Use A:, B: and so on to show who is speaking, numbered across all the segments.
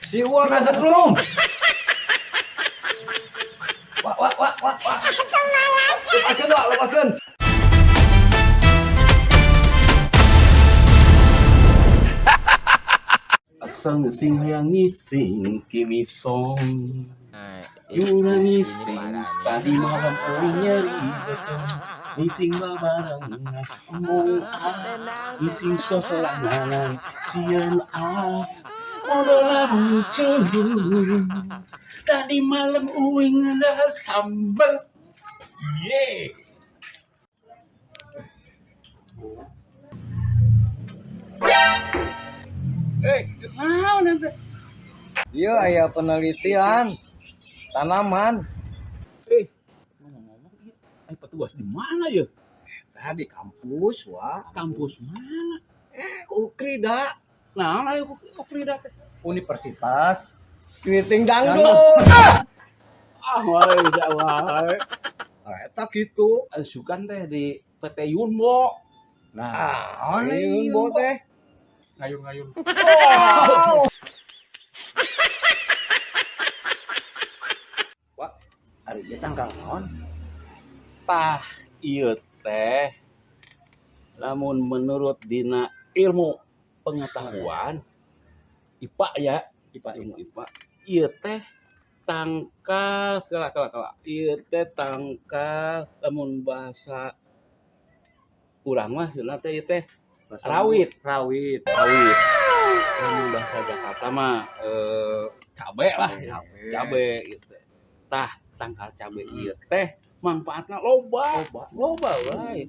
A: Si uang asa belum? Wah. Lepaskan, Wak, lepaskan.
B: Asal sing hayang ngising kimisong Yura ngising tadi malam orang nyari betul ngising barang mong ngising sosolangan sieun modola muncul tadi malam uing ada sambal ye mau nanti
A: Iya, aya penelitian tanaman.
B: ngomong-ngomong iya petugas di mana ya
A: Tadi kampus, Wak.
B: kampus mana
A: Ukri dah.
B: nah ayo Okrida teh
A: Universitas Keriting Dangdut.
B: wae
A: Eta gitu.
B: sukan teh di PT Yunbo
A: Nah, Yunbo teh.
B: ngayun-ngayun
A: Wak, ari ieu tangkal naon?
B: tah ieu teh lamun menurut dina ilmu pengetahuan IPA ya ilmu IPA ieu teh tangkal kala ieu teh tangkal lamun bahasa urang mah cenah teh ieu teh rawit lamun bahasa Jakarta mah cabe lah cabe gitu tah tangkal cabe ieu teh manfaatna loba wae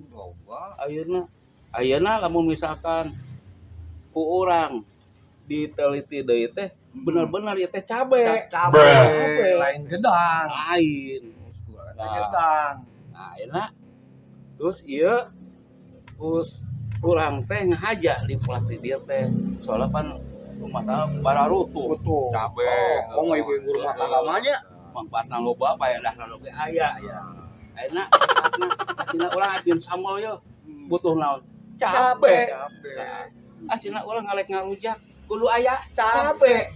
B: ayeuna lamun misalkan ku urang diteliti deui teh bener-bener ieu teh cabe
A: lain gedang.
B: lain
A: Gedang.
B: nah ayeuna terus ieu urang teh ngahaja di pelatih dia teh soalnya kan rumah tangga bara rutuh cabe
A: Oh, ibu-ibu rumah tangga mah nya.
B: manfaatna loba paedah loba aya ya ayeuna manfaatna asina urang ajieun sambal ye butuh naon cabe asina urang ngalek ngarujak kudu aya cabe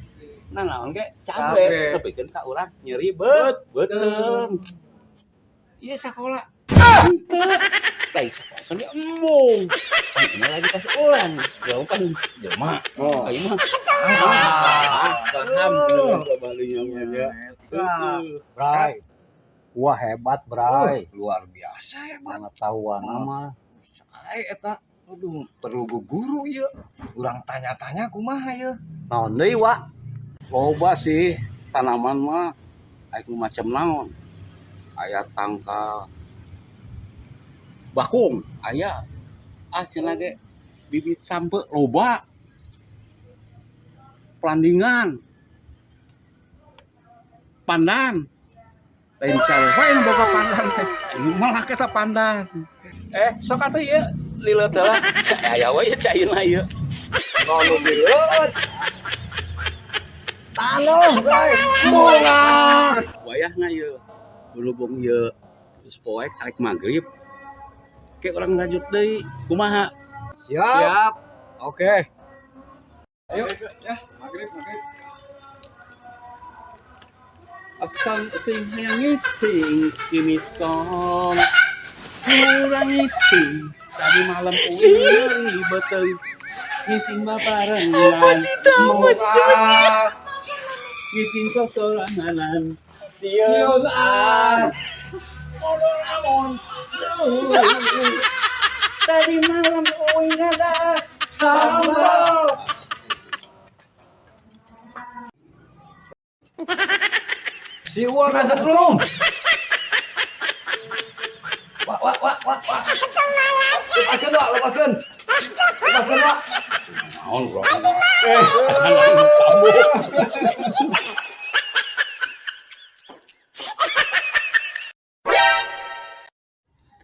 B: nah naon ge cabe nepikeun ka urang nyeri beuteung ieu sakola henteu lain sakola kan dia embung ini lagi pas urang jauh kan jelema ayo mah paham balinya ya
C: Bray, wah hebat Bray,
A: Luar biasa hebat.
C: pengetahuan mah.
A: Eta perlu guru ieu. Urang tanya-tanya kumaha ieu.
C: Naon deui wa?
B: loba sih tanaman mah aya macam naon aya tangkal bakung aya cenah ge bibit sampe loba pelandingan pandan lain cara wae nu boga pandan teh ini malah kita pandan sok atuh ieu lileut heula aya wae caina ieu
A: Ngono dileut. Tanoh, Bray.
B: bola wayahna ieu berhubung ieu geus poek arek magrib ke urang lanjut deui kumaha
A: Siap. Oke. Ayo. Maghrib.
B: asal sing hayang ngising kimisong urang ngising tadi malam uing beuteuy ngising babarengan ngising sosorangan sieun lamun tadi malam uing ada sambal
A: Si uang asa belum? Wah. Lepaskan, Wak, lepaskan. Lepaskan, Wak.
B: naon bro anak sambung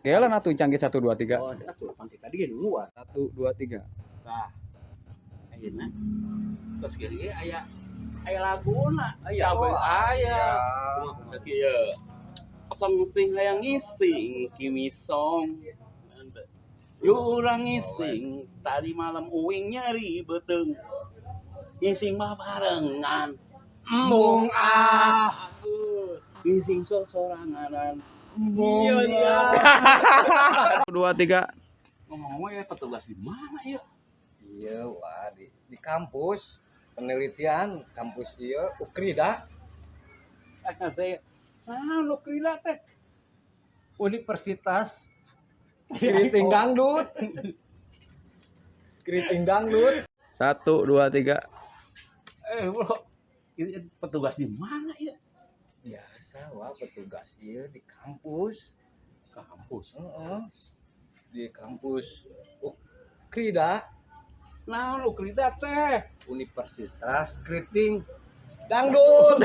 C: Kelan atuh canggih 1 2 3.
A: Oh, atuh panti tadi ge dulu, Wak.
C: 1 2 3.
B: nah ayeuna terus gini aya laguna cabe aya kieu song sing hayang ngising kimisong urang ngising tadi malam uing nyari beuteung Ising mah barengan.
A: Embung ah.
B: Ising soranganan.
A: Iya.
C: 2 3.
B: Ngomong-ngomong ya petugas di mana ya?
A: Iya, wah di kampus penelitian kampus iya Ukrida.
B: Saya lu krila teh.
A: Universitas Keriting Dangdut. Keriting Dangdut.
C: 1 2 3.
B: Bro, ini petugas di mana ya?
A: Biasa wah petugas iya di kampus.
B: Kampus.
A: Heeh. Di kampus Ukrida.
B: Nah, lu krila teh.
A: Universitas Keriting Dangdut.